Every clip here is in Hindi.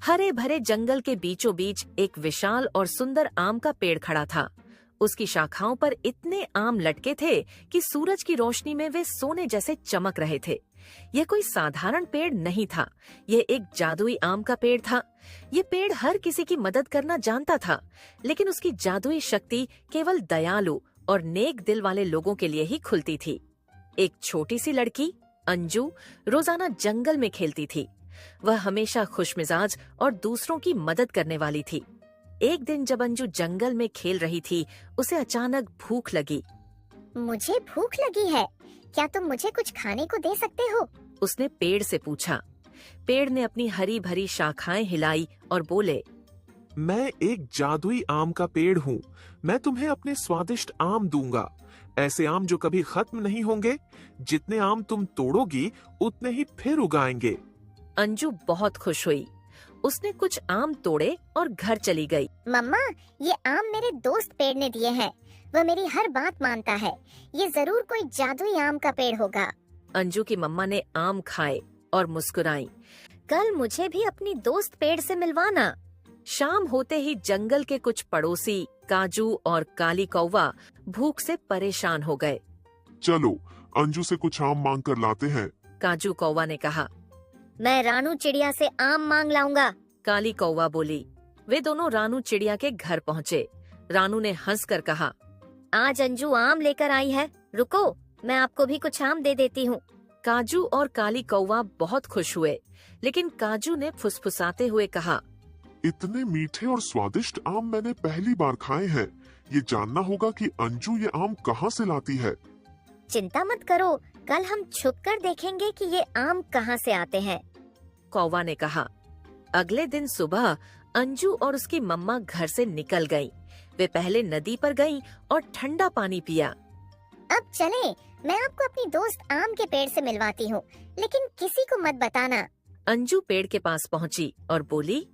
हरे भरे जंगल के बीचों बीच एक विशाल और सुंदर आम का पेड़ खड़ा था। उसकी शाखाओं पर इतने आम लटके थे कि सूरज की रोशनी में वे सोने जैसे चमक रहे थे। यह कोई साधारण पेड़ नहीं था, यह एक जादुई आम का पेड़ था। यह पेड़ हर किसी की मदद करना जानता था, लेकिन उसकी जादुई शक्ति केवल दयालु और नेक दिल वाले लोगों के लिए ही खुलती थी। एक छोटी सी लड़की अंजू रोजाना जंगल में खेलती थी। वह हमेशा खुशमिजाज और दूसरों की मदद करने वाली थी। एक दिन जब अंजू जंगल में खेल रही थी, उसे अचानक भूख लगी। मुझे भूख लगी है, क्या तुम मुझे कुछ खाने को दे सकते हो? उसने पेड़ से पूछा। पेड़ ने अपनी हरी भरी शाखाएं हिलाई और बोले, मैं एक जादुई आम का पेड़ हूँ। मैं तुम्हें अपने स्वादिष्ट आम दूंगा। ऐसे आम जो कभी खत्म नहीं होंगे। जितने आम तुम तोड़ोगी उतने ही फिर उगाएंगे। अंजू बहुत खुश हुई। उसने कुछ आम तोड़े और घर चली गई। मम्मा, ये आम मेरे दोस्त पेड़ ने दिए हैं। वह मेरी हर बात मानता है। ये जरूर कोई जादुई आम का पेड़ होगा। अंजू की मम्मा ने आम खाए और मुस्कुराई। कल मुझे भी अपनी दोस्त पेड़ से मिलवाना। शाम होते ही जंगल के कुछ पड़ोसी काजू और काली कौवा भूख से परेशान हो गए। चलो अंजू से कुछ आम मांग कर लाते हैं। काजू कौवा ने कहा। मैं रानू चिड़िया से आम मांग लाऊंगा। काली कौवा बोली। वे दोनों रानू चिड़िया के घर पहुँचे। रानू ने हंसकर कहा, आज अंजू आम लेकर आई है, रुको मैं आपको भी कुछ आम दे देती हूँ। काजू और काली कौवा बहुत खुश हुए, लेकिन काजू ने फुसफुसाते हुए कहा, इतने मीठे और स्वादिष्ट आम मैंने पहली बार खाए हैं। ये जानना होगा कि अंजू ये आम कहाँ से लाती है। चिंता मत करो, कल हम छुपकर देखेंगे कि ये आम कहाँ से आते हैं। कौवा ने कहा। अगले दिन सुबह अंजू और उसकी मम्मा घर से निकल गईं। वे पहले नदी पर गईं और ठंडा पानी पिया। अब चले, मैं आपको अपनी दोस्त आम के पेड़ से मिलवाती हूँ, लेकिन किसी को मत बताना। अंजू पेड़ के पास पहुँची और बोली,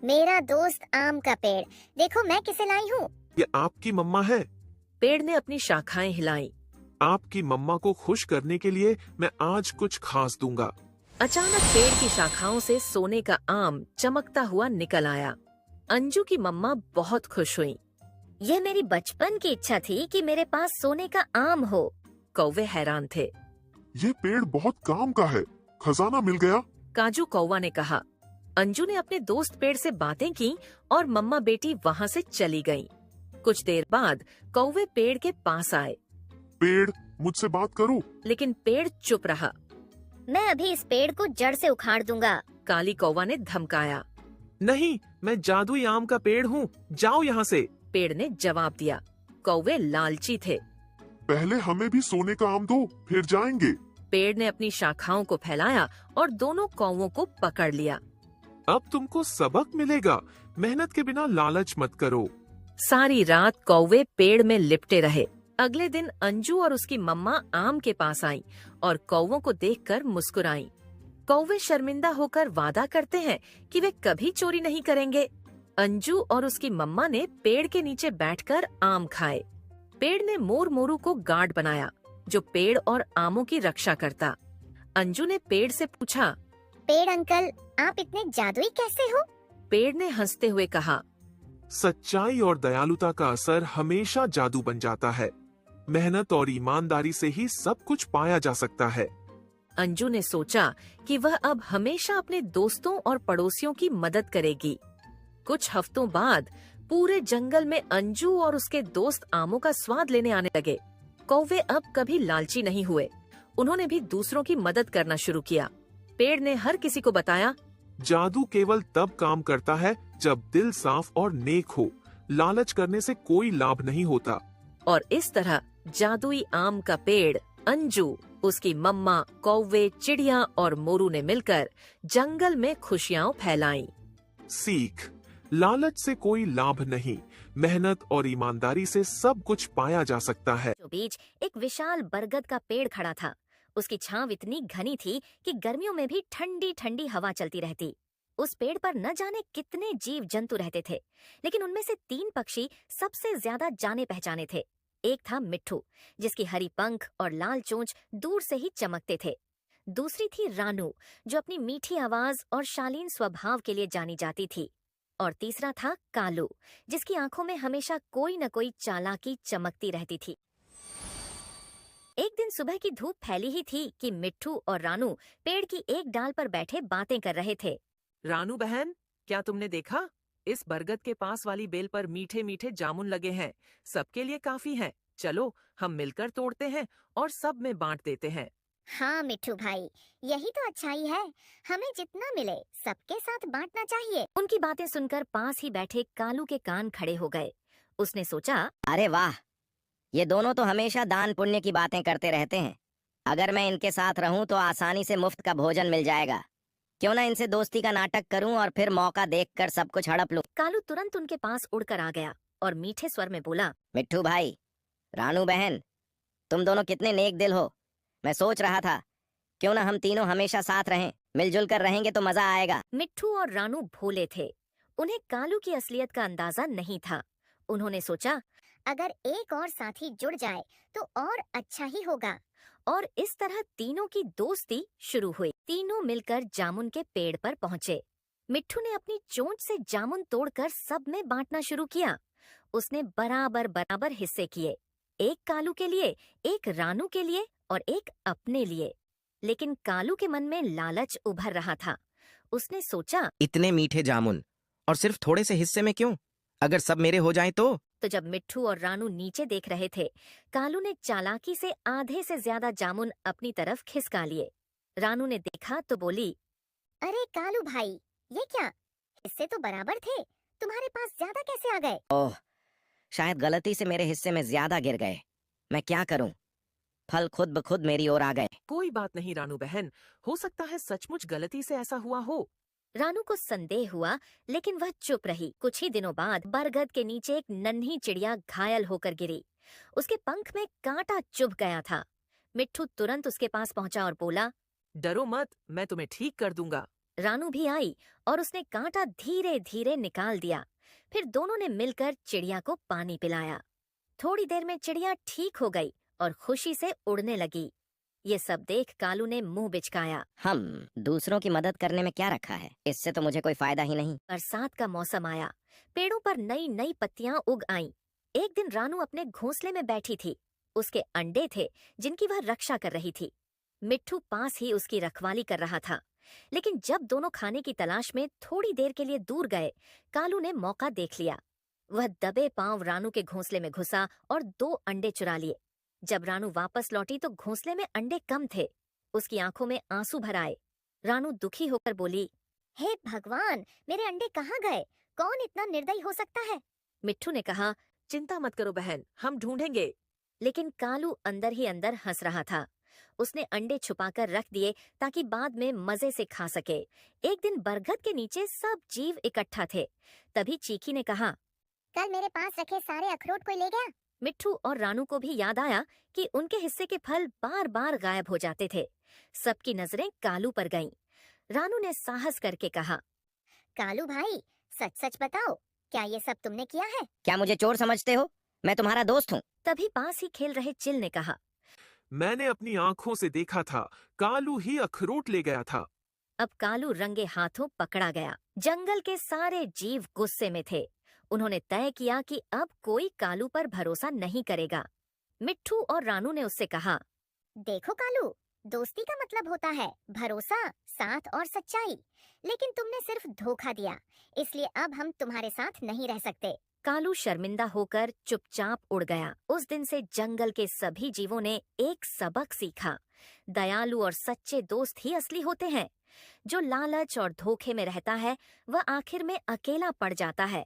मेरा दोस्त आम का पेड़, देखो मैं किसे लाई हूँ। ये आपकी मम्मा है। पेड़ ने अपनी शाखाएं हिलाई। आपकी मम्मा को खुश करने के लिए मैं आज कुछ खास दूंगा। अचानक पेड़ की शाखाओं से सोने का आम चमकता हुआ निकल आया। अंजू की मम्मा बहुत खुश हुई। यह मेरी बचपन की इच्छा थी कि मेरे पास सोने का आम हो। कौवे हैरान थे। ये पेड़ बहुत काम का है, खजाना मिल गया। काजू कौवा ने कहा। अंजू ने अपने दोस्त पेड़ से बातें की और मम्मा बेटी वहाँ से चली गईं। कुछ देर बाद कौवे पेड़ के पास आए। पेड़, मुझसे बात करो। लेकिन पेड़ चुप रहा। मैं अभी इस पेड़ को जड़ से उखाड़ दूंगा। काली कौवा ने धमकाया। नहीं, मैं जादुई आम का पेड़ हूँ, जाओ यहाँ से। पेड़ ने जवाब दिया। कौवे लालची थे। पहले हमें भी सोने का आम दो, फिर जाएंगे। पेड़ ने अपनी शाखाओं को फैलाया और दोनों कौवों को पकड़ लिया। अब तुमको सबक मिलेगा, मेहनत के बिना लालच मत करो। सारी रात कौवे पेड़ में लिपटे रहे। अगले दिन अंजू और उसकी मम्मा आम के पास आईं और कौवों को देखकर मुस्कुराईं। कौवे शर्मिंदा होकर वादा करते हैं कि वे कभी चोरी नहीं करेंगे। अंजू और उसकी मम्मा ने पेड़ के नीचे बैठकर आम खाए। पेड़ ने मोर मोरू को गार्ड बनाया, जो पेड़ और आमों की रक्षा करता। अंजू ने पेड़ से पूछा, पेड़ अंकल, आप इतने जादुई कैसे हो? पेड़ ने हंसते हुए कहा, सच्चाई और दयालुता का असर हमेशा जादू बन जाता है। मेहनत और ईमानदारी से ही सब कुछ पाया जा सकता है। अंजू ने सोचा कि वह अब हमेशा अपने दोस्तों और पड़ोसियों की मदद करेगी। कुछ हफ्तों बाद पूरे जंगल में अंजू और उसके दोस्त आमों का स्वाद लेने आने लगे। कौवे अब कभी लालची नहीं हुए। उन्होंने भी दूसरों की मदद करना शुरू किया। पेड़ ने हर किसी को बताया, जादू केवल तब काम करता है जब दिल साफ और नेक हो। लालच करने से कोई लाभ नहीं होता। और इस तरह जादुई आम का पेड़, अंजू, उसकी मम्मा, कौवे, चिड़िया और मोरू ने मिलकर जंगल में खुशियां फैलाईं। सीख, लालच से कोई लाभ नहीं, मेहनत और ईमानदारी से सब कुछ पाया जा सकता है। जो बीच एक विशाल बरगद का पेड़ खड़ा था। उसकी छांव इतनी घनी थी कि गर्मियों में भी ठंडी ठंडी हवा चलती रहती। उस पेड़ पर न जाने कितने जीव जंतु रहते थे, लेकिन उनमें से 3 पक्षी सबसे ज्यादा जाने पहचाने थे। एक था मिट्ठू, जिसकी हरी पंख और लाल चोंच दूर से ही चमकते थे। दूसरी थी रानू, जो अपनी मीठी आवाज और शालीन स्वभाव के लिए जानी जाती थी। और तीसरा था कालू, जिसकी आंखों में हमेशा कोई न कोई चालाकी चमकती रहती थी। एक दिन सुबह की धूप फैली ही थी कि मिट्ठू और रानू पेड़ की एक डाल पर बैठे बातें कर रहे थे। रानू बहन, क्या तुमने देखा? इस बरगद के पास वाली बेल पर मीठे मीठे जामुन लगे हैं। सबके लिए काफी हैं। चलो हम मिलकर तोड़ते हैं और सब में बांट देते हैं। हाँ मिट्ठू भाई, यही तो अच्छाई है। हमें जितना मिले सबके साथ बांटना चाहिए। उनकी बातें सुनकर पास ही बैठे कालू के कान खड़े हो गए। उसने सोचा, अरे वाह, ये दोनों तो हमेशा दान पुण्य की बातें करते रहते हैं। अगर मैं इनके साथ रहूं तो आसानी से मुफ्त का भोजन मिल जाएगा। क्यों ना इनसे दोस्ती का नाटक करूं और फिर मौका देखकर सब कुछ हड़प लूं। कालू तुरंत उनके पास उड़कर आ गया और मीठे स्वर में बोला, मिट्ठू भाई, रानू बहन, तुम दोनों कितने नेक दिल हो। मैं सोच रहा था क्यों ना हम तीनों हमेशा साथ रहें। मिलजुल कर रहेंगे तो मजा आएगा। मिट्ठू और रानू भोले थे। उन्हें कालू की असलियत का अंदाजा नहीं था। उन्होंने सोचा, अगर एक और साथी जुड़ जाए तो और अच्छा ही होगा। और इस तरह तीनों की दोस्ती शुरू हुई। तीनों मिलकर जामुन के पेड़ पर पहुँचे। मिट्ठू ने अपनी चोंच से जामुन तोड़कर सब में बांटना शुरू किया। उसने बराबर बराबर हिस्से किए, एक कालू के लिए, एक रानू के लिए और एक अपने लिए। लेकिन कालू के मन में लालच उभर रहा था। उसने सोचा, इतने मीठे जामुन और सिर्फ थोड़े से हिस्से में क्यों? अगर सब मेरे हो जाएं तो जब मिट्ठू और रानू नीचे देख रहे थे, कालू ने चालाकी से आधे से ज्यादा जामुन अपनी तरफ खिसका लिए। रानू ने देखा तो बोली, अरे कालू भाई, ये क्या? हिस्से तो बराबर थे, तुम्हारे पास ज्यादा कैसे आ गए? ओह, शायद गलती से मेरे हिस्से में ज्यादा गिर गए। मैं क्या करूं? फल खुद ब खुद मेरी ओर आ गए। कोई बात नहीं रानू बहन, हो सकता है सचमुच गलती से ऐसा हुआ हो। रानू को संदेह हुआ, लेकिन वह चुप रही। कुछ ही दिनों बाद बरगद के नीचे एक नन्ही चिड़िया घायल होकर गिरी। उसके पंख में कांटा चुभ गया था। मिट्ठू तुरंत उसके पास पहुंचा और बोला, डरो मत, मैं तुम्हें ठीक कर दूंगा। रानू भी आई और उसने कांटा धीरे धीरे निकाल दिया। फिर दोनों ने मिलकर चिड़िया को पानी पिलाया। थोड़ी देर में चिड़िया ठीक हो गई और खुशी से उड़ने लगी। ये सब देख कालू ने मुंह बिचकाया। हम दूसरों की मदद करने में क्या रखा है? इससे तो मुझे कोई फायदा ही नहीं। बरसात का मौसम आया। पेड़ों पर नई नई पत्तियां उग आईं। एक दिन रानू अपने घोंसले में बैठी थी। उसके अंडे थे जिनकी वह रक्षा कर रही थी। मिट्ठू पास ही उसकी रखवाली कर रहा था। लेकिन जब दोनों खाने की तलाश में थोड़ी देर के लिए दूर गए, कालू ने मौका देख लिया। वह दबे पांव रानू के घोंसले में घुसा और 2 अंडे चुरा लिए। जब रानू वापस लौटी तो घोंसले में अंडे कम थे। उसकी आंखों में आंसू भर आए। रानू दुखी होकर बोली, हे भगवान, मेरे अंडे कहाँ गए? कौन इतना निर्दयी हो सकता है? मिट्ठू ने कहा, चिंता मत करो बहन, हम ढूंढेंगे। लेकिन कालू अंदर ही अंदर हंस रहा था। उसने अंडे छुपाकर रख दिए ताकि बाद में मजे से खा सके। एक दिन बरगद के नीचे सब जीव इकट्ठा थे। तभी चीकी ने कहा, कल मेरे पास रखे सारे अखरोट कोई ले गया? मिट्ठू और रानू को भी याद आया कि उनके हिस्से के फल बार बार गायब हो जाते थे। सबकी नजरें कालू पर गईं। रानू ने साहस करके कहा, कालू भाई, सच सच बताओ, क्या ये सब तुमने किया है? क्या मुझे चोर समझते हो? मैं तुम्हारा दोस्त हूँ। तभी पास ही खेल रहे चिल ने कहा, मैंने अपनी आंखों से देखा था, कालू ही अखरोट ले गया था। अब कालू रंगे हाथों पकड़ा गया। जंगल के सारे जीव गुस्से में थे। उन्होंने तय किया कि अब कोई कालू पर भरोसा नहीं करेगा। मिट्ठू और रानू ने उससे कहा, देखो कालू, दोस्ती का मतलब होता है भरोसा, साथ और सच्चाई। लेकिन तुमने सिर्फ धोखा दिया, इसलिए अब हम तुम्हारे साथ नहीं रह सकते। कालू शर्मिंदा होकर चुपचाप उड़ गया। उस दिन से जंगल के सभी जीवों ने एक सबक सीखा। दयालु और सच्चे दोस्त ही असली होते हैं। जो लालच और धोखे में रहता है, वह आखिर में अकेला पड़ जाता है।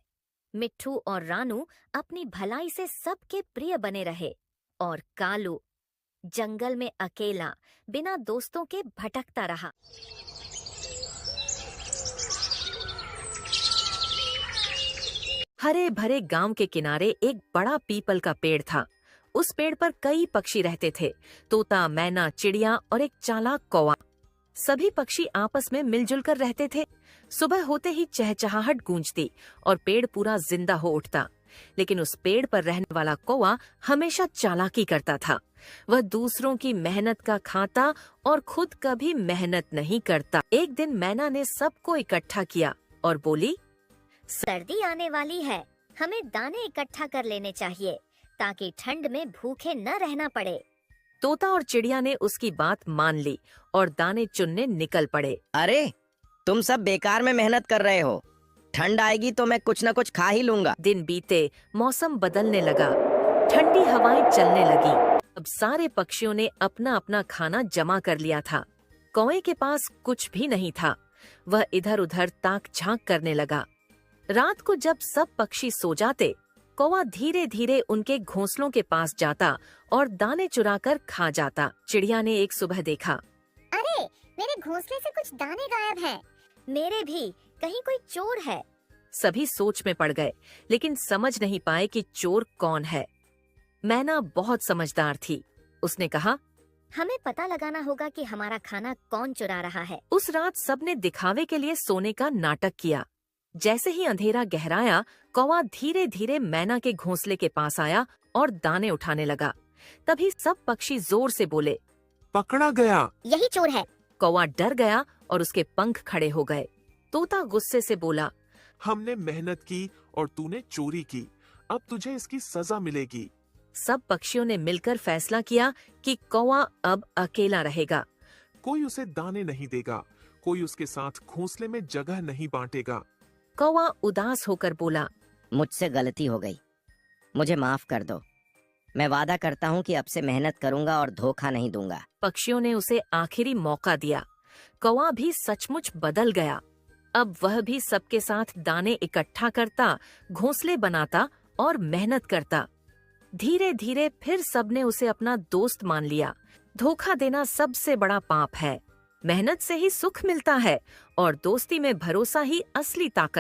मिट्ठू और रानू अपनी भलाई से सबके प्रिय बने रहे और कालू जंगल में अकेला बिना दोस्तों के भटकता रहा। हरे भरे गांव के किनारे एक बड़ा पीपल का पेड़ था। उस पेड़ पर कई पक्षी रहते थे, तोता, मैना, चिड़िया और एक चालाक कौवा। सभी पक्षी आपस में मिलजुल कर रहते थे। सुबह होते ही चहचहाहट गूंजती और पेड़ पूरा जिंदा हो उठता। लेकिन उस पेड़ पर रहने वाला कौवा हमेशा चालाकी करता था। वह दूसरों की मेहनत का खाता और खुद कभी मेहनत नहीं करता। एक दिन मैना ने सबको इकट्ठा किया और बोली, सर्दी आने वाली है, हमें दाने इकट्ठा कर लेने चाहिए ताकि ठंड में भूखे न रहना पड़े। तोता और चिड़िया ने उसकी बात मान ली और दाने चुनने निकल पड़े। अरे तुम सब बेकार में मेहनत कर रहे हो, ठंड आएगी तो मैं कुछ न कुछ खा ही लूंगा। दिन बीते, मौसम बदलने लगा, ठंडी हवाएं चलने लगी। अब सारे पक्षियों ने अपना अपना खाना जमा कर लिया था। कौवे के पास कुछ भी नहीं था। वह इधर उधर ताक झांक करने लगा। रात को जब सब पक्षी सो जाते, कौवा धीरे धीरे उनके घोंसलों के पास जाता और दाने चुराकर खा जाता। चिड़िया ने एक सुबह देखा, अरे मेरे घोंसले से कुछ दाने गायब हैं। मेरे भी, कहीं कोई चोर है। सभी सोच में पड़ गए, लेकिन समझ नहीं पाए कि चोर कौन है। मैना बहुत समझदार थी। उसने कहा, हमें पता लगाना होगा कि हमारा खाना कौन चुरा रहा है। उस रात सबने दिखावे के लिए सोने का नाटक किया। जैसे ही अंधेरा गहराया, कौवा धीरे धीरे मैना के घोंसले के पास आया और दाने उठाने लगा। तभी सब पक्षी जोर से बोले, पकड़ा गया। यही चोर है। कौवा डर गया और उसके पंख खड़े हो गए। तोता गुस्से से बोला, हमने मेहनत की और तूने चोरी की, अब तुझे इसकी सजा मिलेगी। सब पक्षियों ने मिलकर फैसला किया कि कौवा अब अकेला रहेगा। कोई उसे दाने नहीं देगा, कोई उसके साथ घोंसले में जगह नहीं बांटेगा। कौवा उदास होकर बोला, मुझसे गलती हो गई, मुझे माफ कर दो। मैं वादा करता हूँ कि अब से मेहनत करूंगा और धोखा नहीं दूंगा। पक्षियों ने उसे आखिरी मौका दिया। कौवा भी सचमुच बदल गया। अब वह भी सबके साथ दाने इकट्ठा करता, घोंसले बनाता और मेहनत करता। धीरे धीरे फिर सबने उसे अपना दोस्त मान लिया। धोखा देना सबसे बड़ा पाप है। मेहनत से ही सुख मिलता है और दोस्ती में भरोसा ही असली ताकत